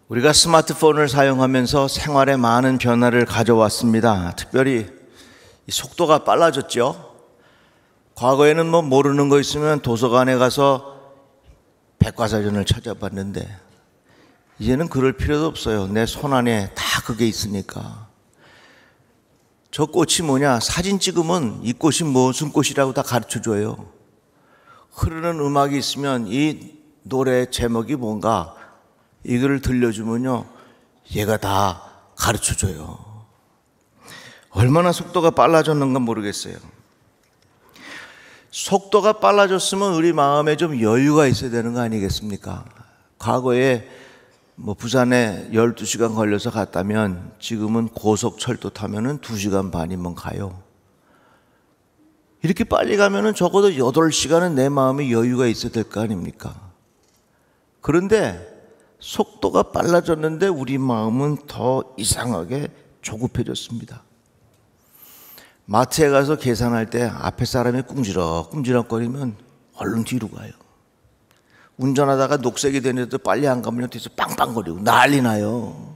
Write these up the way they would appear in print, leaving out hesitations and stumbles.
우리가 스마트폰을 사용하면서 생활에 많은 변화를 가져왔습니다. 특별히 이 속도가 빨라졌죠. 과거에는 모르는 거 있으면 도서관에 가서 백과사전을 찾아봤는데 이제는 그럴 필요도 없어요. 내 손 안에 다 그게 있으니까. 저 꽃이 뭐냐? 사진 찍으면 이 꽃이 무슨 꽃이라고 다 가르쳐줘요. 흐르는 음악이 있으면 이 노래 제목이 뭔가 이걸 들려주면요, 얘가 다 가르쳐줘요. 얼마나 속도가 빨라졌는가 모르겠어요. 속도가 빨라졌으면 우리 마음에 좀 여유가 있어야 되는 거 아니겠습니까? 과거에 부산에 12시간 걸려서 갔다면 지금은 고속철도 타면은 2시간 반이면 가요. 이렇게 빨리 가면은 적어도 8시간은 내 마음에 여유가 있어야 될 거 아닙니까? 그런데 속도가 빨라졌는데 우리 마음은 더 이상하게 조급해졌습니다. 마트에 가서 계산할 때 앞에 사람이 꿍지럭거리면 얼른 뒤로 가요. 운전하다가 녹색이 되는데도 빨리 안 가면 뒤에서 빵빵거리고 난리 나요.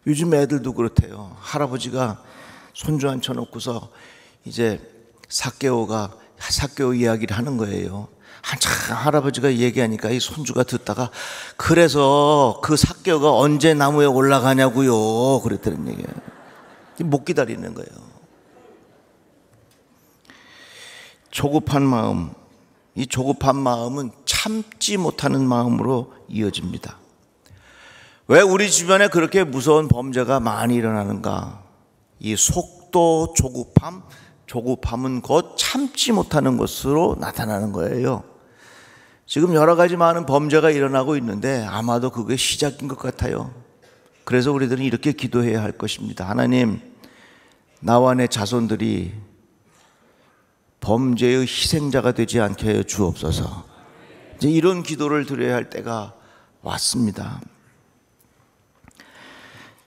요즘 애들도 그렇대요. 할아버지가 손주 앉혀놓고서 이제 삭개오 이야기를 하는 거예요. 한참 할아버지가 얘기하니까 이 손주가 듣다가 그래서 그 삭개오가 언제 나무에 올라가냐고요 그랬다는 얘기예요. 못 기다리는 거예요. 조급한 마음, 이 조급한 마음은 참지 못하는 마음으로 이어집니다. 왜 우리 주변에 그렇게 무서운 범죄가 많이 일어나는가? 이 속도 조급함은 곧 참지 못하는 것으로 나타나는 거예요. 지금 여러 가지 많은 범죄가 일어나고 있는데 아마도 그게 시작인 것 같아요. 그래서 우리들은 이렇게 기도해야 할 것입니다. 하나님, 나와 내 자손들이 범죄의 희생자가 되지 않게 하여 주옵소서. 이제 이런 기도를 드려야 할 때가 왔습니다.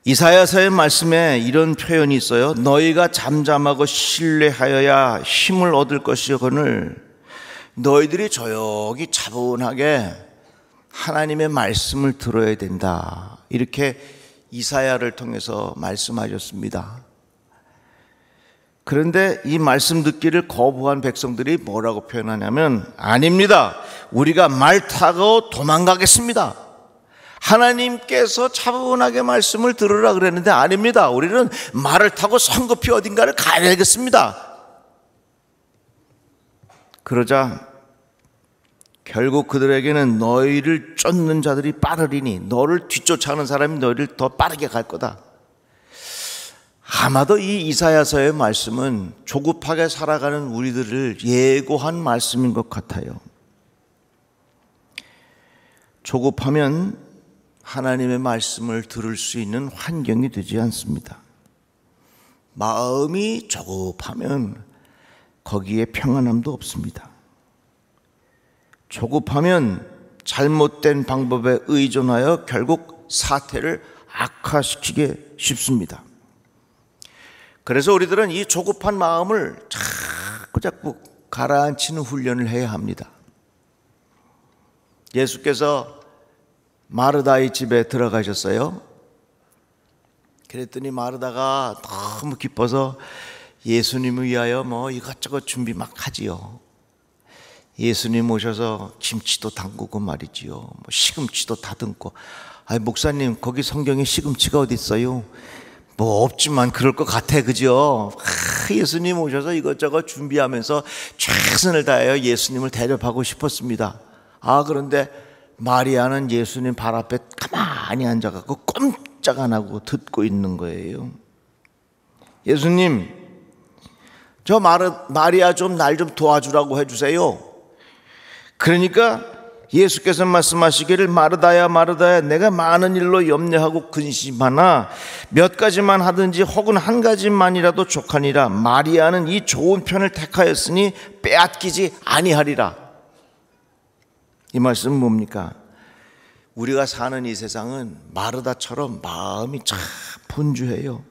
이사야서의 말씀에 이런 표현이 있어요. 너희가 잠잠하고 신뢰하여야 힘을 얻을 것이거늘 너희들이 조용히 차분하게 하나님의 말씀을 들어야 된다. 이렇게 이사야를 통해서 말씀하셨습니다. 그런데 이 말씀 듣기를 거부한 백성들이 뭐라고 표현하냐면 아닙니다. 우리가 말 타고 도망가겠습니다. 하나님께서 차분하게 말씀을 들으라 그랬는데 아닙니다. 우리는 말을 타고 성급히 어딘가를 가야 되겠습니다. 그러자 결국 그들에게는 너희를 쫓는 자들이 빠르리니 너를 뒤쫓아가는 사람이 너희를 더 빠르게 갈 거다. 아마도 이 이사야서의 말씀은 조급하게 살아가는 우리들을 예고한 말씀인 것 같아요. 조급하면 하나님의 말씀을 들을 수 있는 환경이 되지 않습니다. 마음이 조급하면 거기에 평안함도 없습니다. 조급하면 잘못된 방법에 의존하여 결국 사태를 악화시키게 쉽습니다. 그래서 우리들은 이 조급한 마음을 자꾸 가라앉히는 훈련을 해야 합니다. 예수께서 마르다의 집에 들어가셨어요. 그랬더니 마르다가 너무 기뻐서 예수님을 위하여 이것저것 준비 막 하지요. 예수님 오셔서 김치도 담그고 말이지요. 시금치도 다듬고. 목사님, 거기 성경에 시금치가 어디 있어요? 없지만 그럴 것 같아, 그죠? 예수님 오셔서 이것저것 준비하면서 최선을 다하여 예수님을 대접하고 싶었습니다. 그런데 마리아는 예수님 발 앞에 가만히 앉아갖고 꼼짝 안 하고 듣고 있는 거예요. 예수님, 저 마리아 좀 날 좀 도와주라고 해주세요. 그러니까 예수께서 말씀하시기를 마르다야 마르다야 내가 많은 일로 염려하고 근심하나 몇 가지만 하든지 혹은 한 가지만이라도 족하니라. 마리아는 이 좋은 편을 택하였으니 빼앗기지 아니하리라. 이 말씀은 뭡니까? 우리가 사는 이 세상은 마르다처럼 마음이 참 분주해요.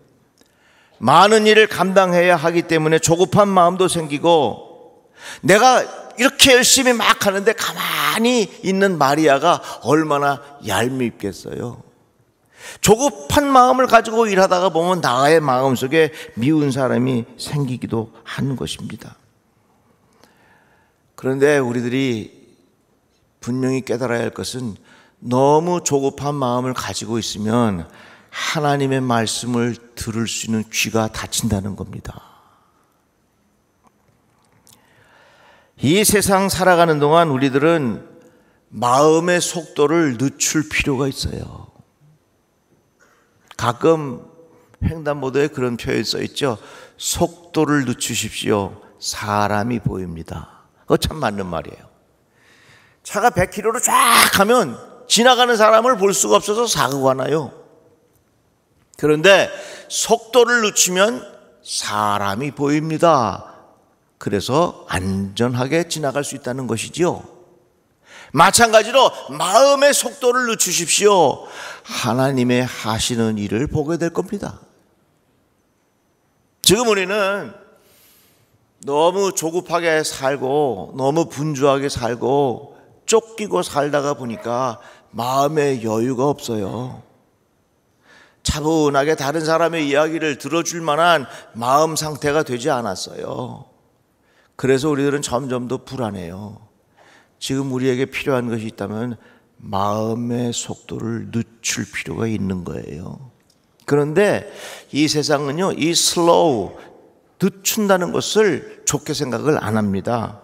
많은 일을 감당해야 하기 때문에 조급한 마음도 생기고, 내가 이렇게 열심히 막 하는데 가만히 있는 마리아가 얼마나 얄밉겠어요. 조급한 마음을 가지고 일하다가 보면 나의 마음속에 미운 사람이 생기기도 하는 것입니다. 그런데 우리들이 분명히 깨달아야 할 것은 너무 조급한 마음을 가지고 있으면 하나님의 말씀을 들을 수 있는 귀가 닫힌다는 겁니다. 이 세상 살아가는 동안 우리들은 마음의 속도를 늦출 필요가 있어요. 가끔 횡단보도에 그런 표현이 써 있죠. 속도를 늦추십시오. 사람이 보입니다. 그거 참 맞는 말이에요. 차가 100km로 쫙 가면 지나가는 사람을 볼 수가 없어서 사고가 나요. 그런데 속도를 늦추면 사람이 보입니다. 그래서 안전하게 지나갈 수 있다는 것이지요. 마찬가지로 마음의 속도를 늦추십시오. 하나님의 하시는 일을 보게 될 겁니다. 지금 우리는 너무 조급하게 살고 너무 분주하게 살고 쫓기고 살다가 보니까 마음에 여유가 없어요. 차분하게 다른 사람의 이야기를 들어줄 만한 마음 상태가 되지 않았어요. 그래서 우리들은 점점 더 불안해요. 지금 우리에게 필요한 것이 있다면 마음의 속도를 늦출 필요가 있는 거예요. 그런데 이 세상은요, 이 슬로우, 늦춘다는 것을 좋게 생각을 안 합니다.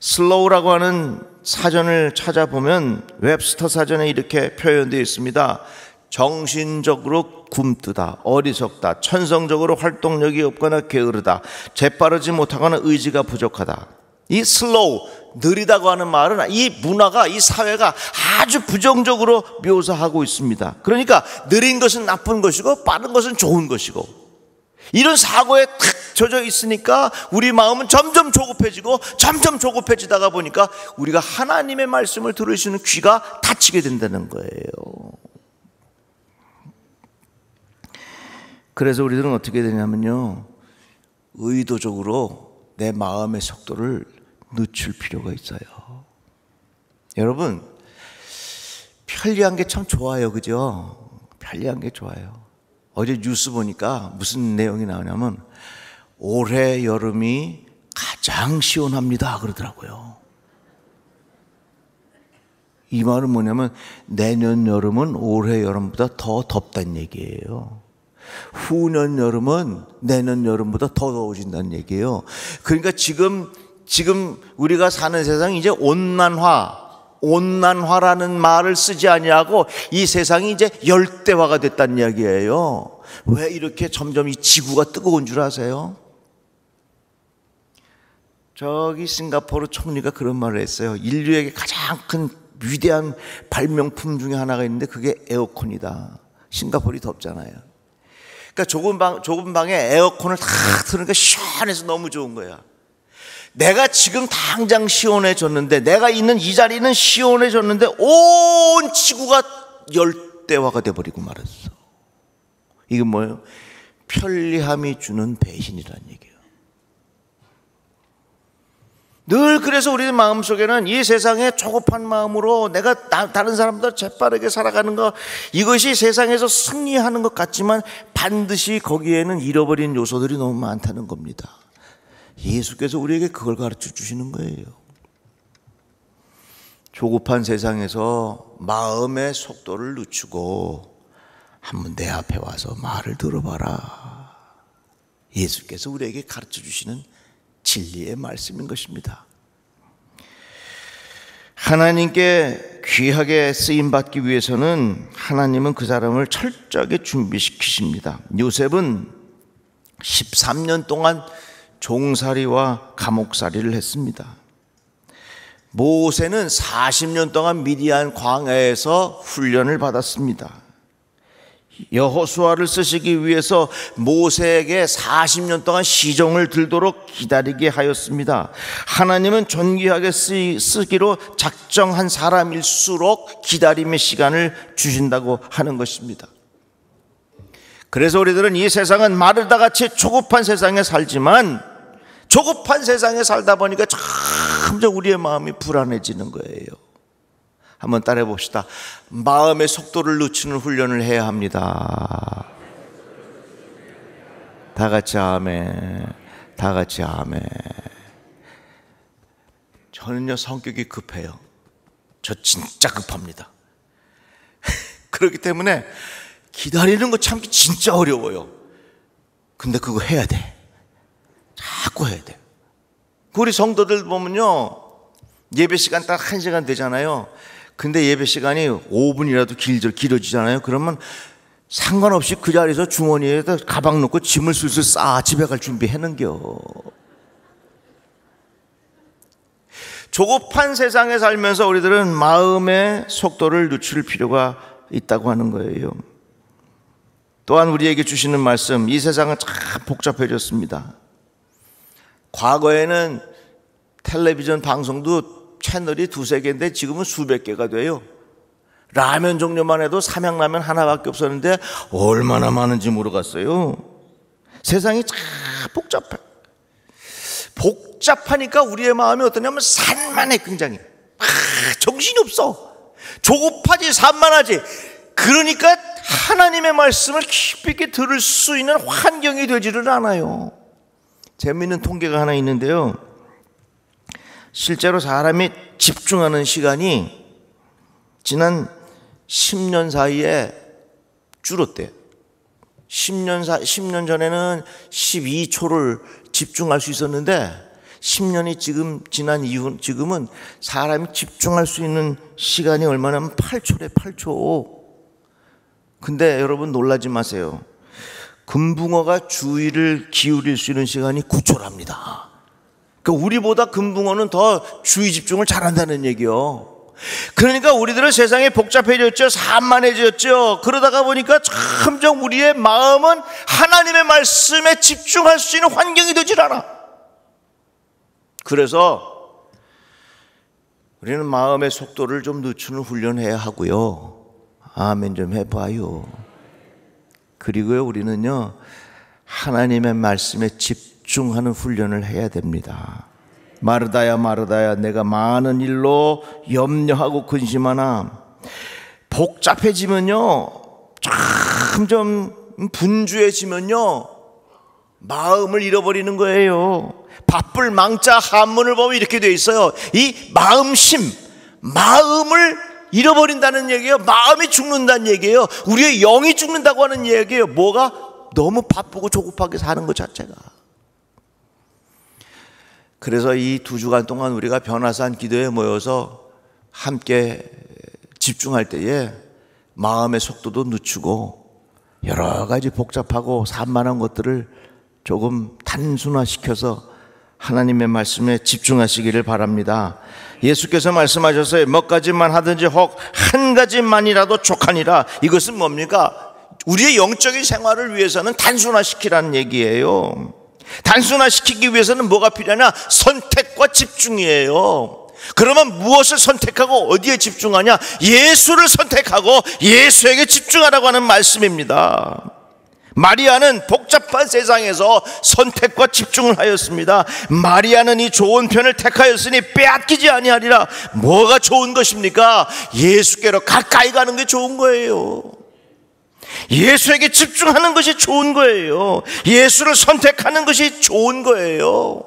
슬로우라고 하는 사전을 찾아보면 웹스터 사전에 이렇게 표현되어 있습니다. 정신적으로 굼뜨다, 어리석다, 천성적으로 활동력이 없거나 게으르다, 재빠르지 못하거나 의지가 부족하다. 이 슬로우, 느리다고 하는 말은 이 문화가, 이 사회가 아주 부정적으로 묘사하고 있습니다. 그러니까 느린 것은 나쁜 것이고 빠른 것은 좋은 것이고, 이런 사고에 탁 젖어 있으니까 우리 마음은 점점 조급해지고 점점 조급해지다가 보니까 우리가 하나님의 말씀을 들을 수 있는 귀가 닫히게 된다는 거예요. 그래서 우리들은 어떻게 되냐면요, 의도적으로 내 마음의 속도를 늦출 필요가 있어요. 여러분, 편리한 게 참 좋아요, 그죠? 편리한 게 좋아요. 어제 뉴스 보니까 무슨 내용이 나오냐면 올해 여름이 가장 시원합니다 그러더라고요. 이 말은 뭐냐면 내년 여름은 올해 여름보다 더 덥다는 얘기예요. 후년 여름은 내년 여름보다 더 더워진다는 얘기예요. 그러니까 지금 우리가 사는 세상이 이제 온난화라는 말을 쓰지 아니하고 이 세상이 이제 열대화가 됐다는 이야기예요. 왜 이렇게 점점 이 지구가 뜨거운 줄 아세요? 저기 싱가포르 총리가 그런 말을 했어요. 인류에게 가장 큰 위대한 발명품 중에 하나가 있는데 그게 에어컨이다. 싱가포르이 덥잖아요. 그러니까 좁은 방에 에어컨을 다 틀으니까 시원해서 너무 좋은 거야. 내가 지금 당장 시원해졌는데, 내가 있는 이 자리는 시원해졌는데 온 지구가 열대화가 돼버리고 말았어. 이게 뭐예요? 편리함이 주는 배신이라는 얘기예요. 늘 그래서 우리 마음속에는 이 세상에 조급한 마음으로 내가 다른 사람보다 재빠르게 살아가는 것, 이것이 세상에서 승리하는 것 같지만 반드시 거기에는 잃어버린 요소들이 너무 많다는 겁니다. 예수께서 우리에게 그걸 가르쳐 주시는 거예요. 조급한 세상에서 마음의 속도를 늦추고 한번 내 앞에 와서 말을 들어봐라. 예수께서 우리에게 가르쳐 주시는 진리의 말씀인 것입니다. 하나님께 귀하게 쓰임받기 위해서는 하나님은 그 사람을 철저하게 준비시키십니다. 요셉은 13년 동안 종살이와 감옥살이를 했습니다. 모세는 40년 동안 미디안 광야에서 훈련을 받았습니다. 여호수아를 쓰시기 위해서 모세에게 40년 동안 시종을 들도록 기다리게 하였습니다. 하나님은 존귀하게 쓰기로 작정한 사람일수록 기다림의 시간을 주신다고 하는 것입니다. 그래서 우리들은 이 세상은 마르다 같이 조급한 세상에 살지만, 조급한 세상에 살다 보니까 점점 우리의 마음이 불안해지는 거예요. 한번 따라해 봅시다. 마음의 속도를 늦추는 훈련을 해야 합니다. 다 같이 아멘. 다 같이 아멘. 저는요, 성격이 급해요. 저 진짜 급합니다. 그렇기 때문에 기다리는 거 참기 진짜 어려워요. 근데 그거 해야 돼. 자꾸 해야 돼. 우리 성도들 보면요, 예배 시간 딱 1시간 되잖아요. 근데 예배 시간이 5분이라도 길어지잖아요. 그러면 상관없이 그 자리에서 주머니에다 가방 넣고 짐을 슬슬 싸 집에 갈 준비하는겨. 조급한 세상에 살면서 우리들은 마음의 속도를 늦출 필요가 있다고 하는 거예요. 또한 우리에게 주시는 말씀, 이 세상은 참 복잡해졌습니다. 과거에는 텔레비전 방송도 채널이 2-3개인데 지금은 수백 개가 돼요. 라면 종류만 해도 삼양라면 하나밖에 없었는데 얼마나 많은지 모르겠어요. 세상이 참 복잡해. 복잡하니까 우리의 마음이 어떠냐면 산만해. 굉장히 정신이 없어. 조급하지, 산만하지. 그러니까 하나님의 말씀을 깊이 있게 들을 수 있는 환경이 되지를 않아요. 재미있는 통계가 하나 있는데요, 실제로 사람이 집중하는 시간이 지난 10년 사이에 줄었대요. 10년 전에는 12초를 집중할 수 있었는데 10년이 지난 이후 지금은 사람이 집중할 수 있는 시간이 얼마냐면 8초래. 8초. 근데 여러분 놀라지 마세요. 금붕어가 주의를 기울일 수 있는 시간이 9초랍니다. 그러니까 우리보다 금붕어는 더 주의 집중을 잘한다는 얘기요. 그러니까 우리들은 세상이 복잡해졌죠. 산만해졌죠. 그러다가 보니까 점점 우리의 마음은 하나님의 말씀에 집중할 수 있는 환경이 되질 않아. 그래서 우리는 마음의 속도를 좀 늦추는 훈련해야 하고요. 아멘 좀 해봐요. 그리고요, 우리는요, 하나님의 말씀에 집중하는 훈련을 해야 됩니다. 마르다야 마르다야 내가 많은 일로 염려하고 근심하나. 복잡해지면요, 점점 분주해지면요, 마음을 잃어버리는 거예요. 바쁠 망자 한문을 보면 이렇게 돼 있어요. 이 마음심, 마음을 잃어버린다는 얘기예요. 마음이 죽는다는 얘기예요. 우리의 영이 죽는다고 하는 얘기예요. 뭐가? 너무 바쁘고 조급하게 사는 것 자체가. 그래서 이 2주간 동안 우리가 변화산 기도에 모여서 함께 집중할 때에 마음의 속도도 늦추고 여러 가지 복잡하고 산만한 것들을 조금 단순화시켜서 하나님의 말씀에 집중하시기를 바랍니다. 예수께서 말씀하셨어요. 몇 가지만 하든지 혹 한 가지만이라도 족하니라. 이것은 뭡니까? 우리의 영적인 생활을 위해서는 단순화시키라는 얘기예요. 단순화시키기 위해서는 뭐가 필요하냐? 선택과 집중이에요. 그러면 무엇을 선택하고 어디에 집중하냐? 예수를 선택하고 예수에게 집중하라고 하는 말씀입니다. 마리아는 복잡한 세상에서 선택과 집중을 하였습니다. 마리아는 이 좋은 편을 택하였으니 빼앗기지 아니하리라. 뭐가 좋은 것입니까? 예수께로 가까이 가는 게 좋은 거예요. 예수에게 집중하는 것이 좋은 거예요. 예수를 선택하는 것이 좋은 거예요.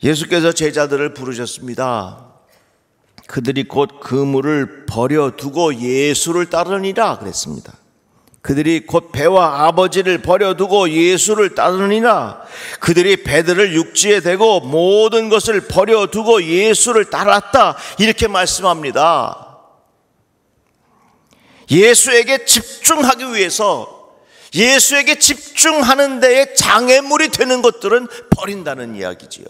예수께서 제자들을 부르셨습니다. 그들이 곧 그물을 버려두고 예수를 따르니라 그랬습니다. 그들이 곧 배와 아버지를 버려두고 예수를 따르니라. 그들이 배들을 육지에 대고 모든 것을 버려두고 예수를 따랐다. 이렇게 말씀합니다. 예수에게 집중하기 위해서, 예수에게 집중하는 데에 장애물이 되는 것들은 버린다는 이야기지요.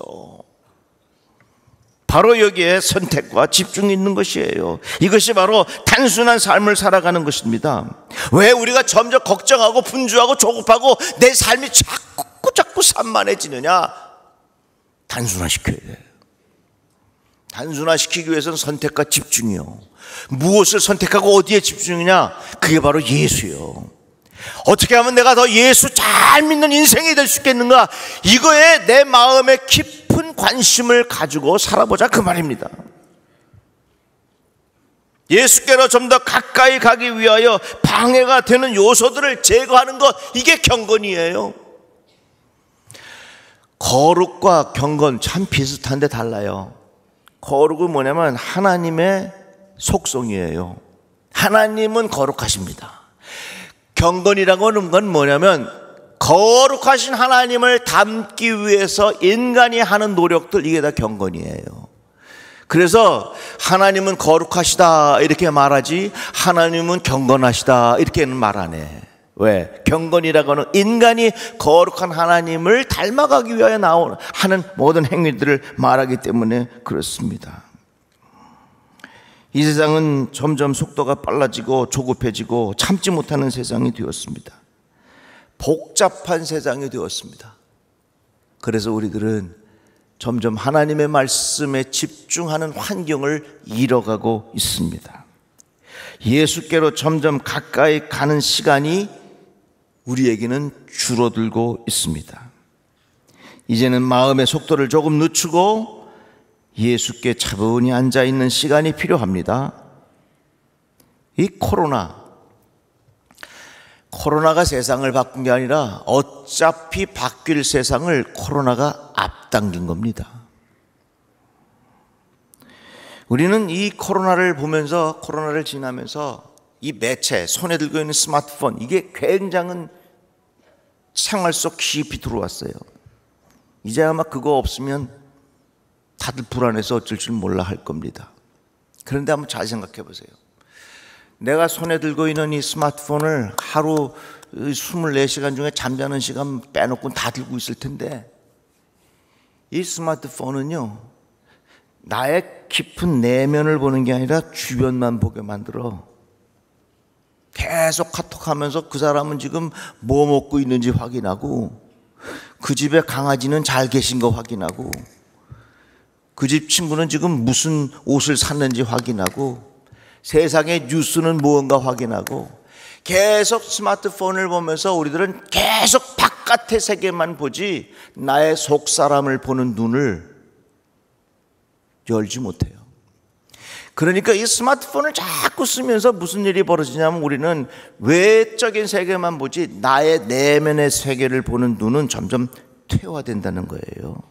바로 여기에 선택과 집중이 있는 것이에요. 이것이 바로 단순한 삶을 살아가는 것입니다. 왜 우리가 점점 걱정하고 분주하고 조급하고 내 삶이 자꾸 산만해지느냐? 단순화시켜야 돼요. 단순화시키기 위해서는 선택과 집중이요. 무엇을 선택하고 어디에 집중이냐? 그게 바로 예수요. 어떻게 하면 내가 더 예수 잘 믿는 인생이 될 수 있겠는가? 이거에 내 마음에 깊은 관심을 가지고 살아보자, 그 말입니다. 예수께로 좀 더 가까이 가기 위하여 방해가 되는 요소들을 제거하는 것, 이게 경건이에요. 거룩과 경건 참 비슷한데 달라요. 거룩은 뭐냐면 하나님의 속성이에요. 하나님은 거룩하십니다. 경건이라고 하는 건 뭐냐면 거룩하신 하나님을 닮기 위해서 인간이 하는 노력들, 이게 다 경건이에요. 그래서 하나님은 거룩하시다 이렇게 말하지 하나님은 경건하시다 이렇게는 말 안 해. 왜? 경건이라고 하는 인간이 거룩한 하나님을 닮아가기 위하여 하는 모든 행위들을 말하기 때문에 그렇습니다. 이 세상은 점점 속도가 빨라지고 조급해지고 참지 못하는 세상이 되었습니다. 복잡한 세상이 되었습니다. 그래서 우리들은 점점 하나님의 말씀에 집중하는 환경을 잃어가고 있습니다. 예수께로 점점 가까이 가는 시간이 우리에게는 줄어들고 있습니다. 이제는 마음의 속도를 조금 늦추고 예수께 차분히 앉아있는 시간이 필요합니다. 이 코로나가 세상을 바꾼 게 아니라 어차피 바뀔 세상을 코로나가 앞당긴 겁니다. 우리는 이 코로나를 보면서, 코로나를 지나면서 이 매체, 손에 들고 있는 스마트폰, 이게 굉장한 생활 속 깊이 들어왔어요. 이제 아마 그거 없으면 다들 불안해서 어쩔 줄 몰라 할 겁니다. 그런데 한번 잘 생각해 보세요. 내가 손에 들고 있는 이 스마트폰을 하루 24시간 중에 잠자는 시간 빼놓고 다 들고 있을 텐데, 이 스마트폰은요, 나의 깊은 내면을 보는 게 아니라 주변만 보게 만들어. 계속 카톡하면서 그 사람은 지금 뭐 먹고 있는지 확인하고, 그 집에 강아지는 잘 계신 거 확인하고, 그 집 친구는 지금 무슨 옷을 샀는지 확인하고, 세상의 뉴스는 무언가 확인하고, 계속 스마트폰을 보면서 우리들은 계속 바깥의 세계만 보지 나의 속 사람을 보는 눈을 열지 못해요. 그러니까 이 스마트폰을 자꾸 쓰면서 무슨 일이 벌어지냐면 우리는 외적인 세계만 보지 나의 내면의 세계를 보는 눈은 점점 퇴화된다는 거예요.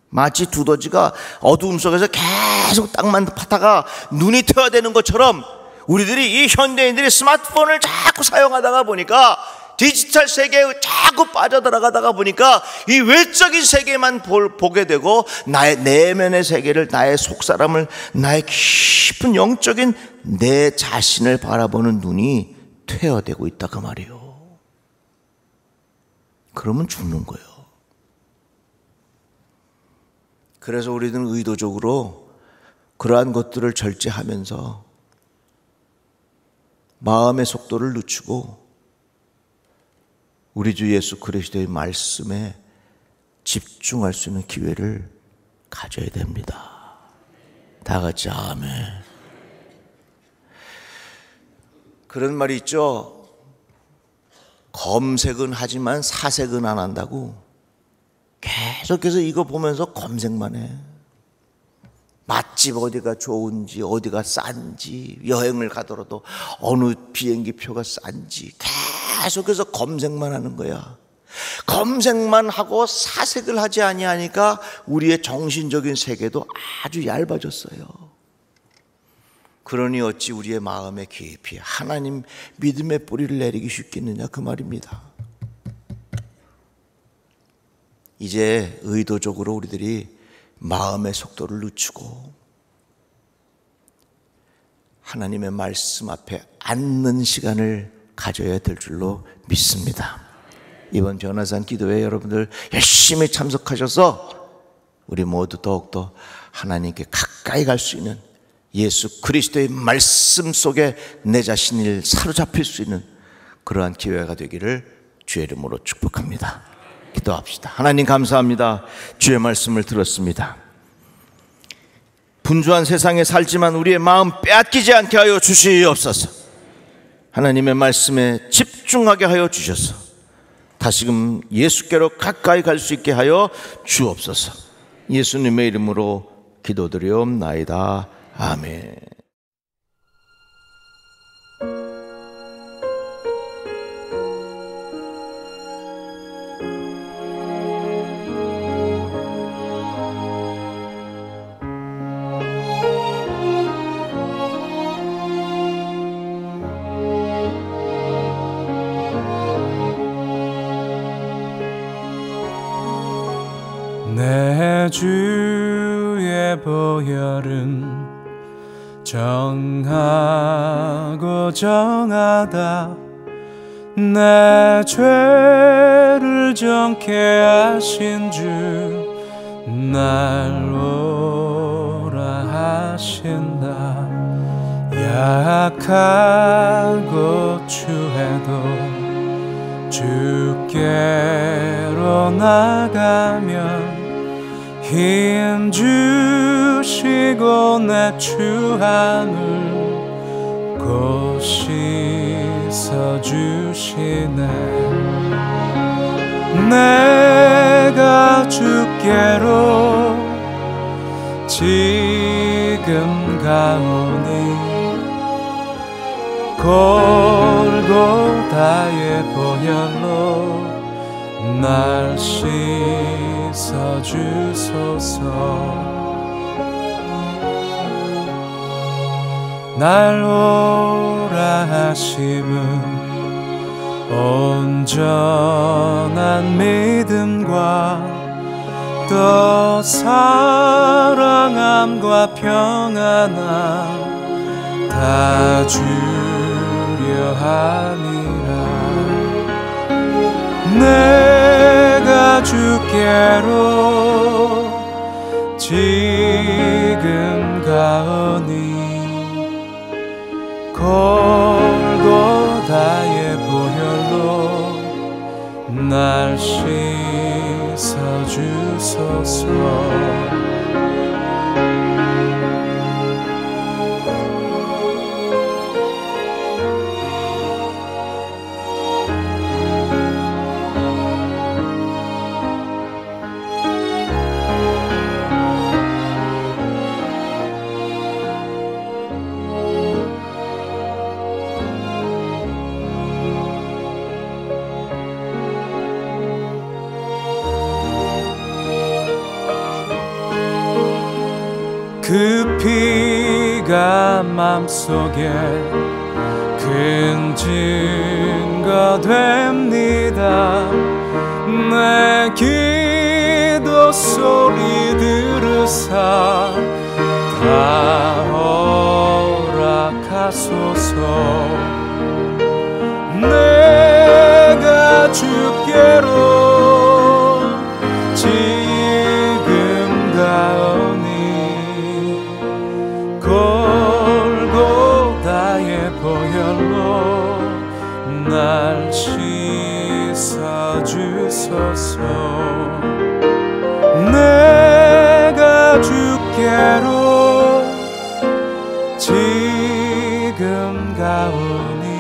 마치 두더지가 어두움 속에서 계속 땅만 파다가 눈이 퇴화되는 것처럼 우리들이, 이 현대인들이 스마트폰을 자꾸 사용하다가 보니까, 디지털 세계에 자꾸 빠져들어가다가 보니까 이 외적인 세계만 보게 되고 나의 내면의 세계를, 나의 속사람을, 나의 깊은 영적인 내 자신을 바라보는 눈이 퇴화되고 있다, 그 말이에요. 그러면 죽는 거예요. 그래서 우리는 의도적으로 그러한 것들을 절제하면서 마음의 속도를 늦추고 우리 주 예수 그리스도의 말씀에 집중할 수 있는 기회를 가져야 됩니다. 다 같이 아멘. 그런 말이 있죠. 검색은 하지만 사색은 안 한다고. 계속해서 이거 보면서 검색만 해. 맛집 어디가 좋은지, 어디가 싼지, 여행을 가더라도 어느 비행기 표가 싼지 계속해서 검색만 하는 거야. 검색만 하고 사색을 하지 아니하니까 우리의 정신적인 세계도 아주 얇아졌어요. 그러니 어찌 우리의 마음에 깊이 하나님 믿음의 뿌리를 내리기 쉽겠느냐, 그 말입니다. 이제 의도적으로 우리들이 마음의 속도를 늦추고 하나님의 말씀 앞에 앉는 시간을 가져야 될 줄로 믿습니다. 이번 변화산 기도회 여러분들 열심히 참석하셔서 우리 모두 더욱더 하나님께 가까이 갈 수 있는, 예수 그리스도의 말씀 속에 내 자신을 사로잡힐 수 있는 그러한 기회가 되기를 주의 이름으로 축복합니다. 기도합시다. 하나님 감사합니다. 주의 말씀을 들었습니다. 분주한 세상에 살지만 우리의 마음 빼앗기지 않게 하여 주시옵소서. 하나님의 말씀에 집중하여 집중하게 하여 주셔서 다시금 예수께로 가까이 갈 수 있게 하여 주옵소서. 예수님의 이름으로 기도드리옵나이다. 아멘. 내 주의 보혈은 정하고 정하다 내 죄를 정케 하신 주 날 오라 하신다. 약하고 추해도 주께로 나가면 힘 주시고 내 추함을 곧 씻어주시네. 내가 주께로 지금 가오니 골고다의 보혈로 날 씻어주소서. 날 오라 하심은 온전한 믿음과 또 사랑함과 평안함 다 주려 함이라. 내가 주께로 지금 가오니 골고다의 보혈로 날 씻어주소서. 그 피가 맘속에 큰 증거 됩니다. 내 기도 소리 들으사 다 허락하소서. 내가 주께로 지금 가오니 골고다의 보혈로 날 씻어주소서. 내가 주께로 지금 가오니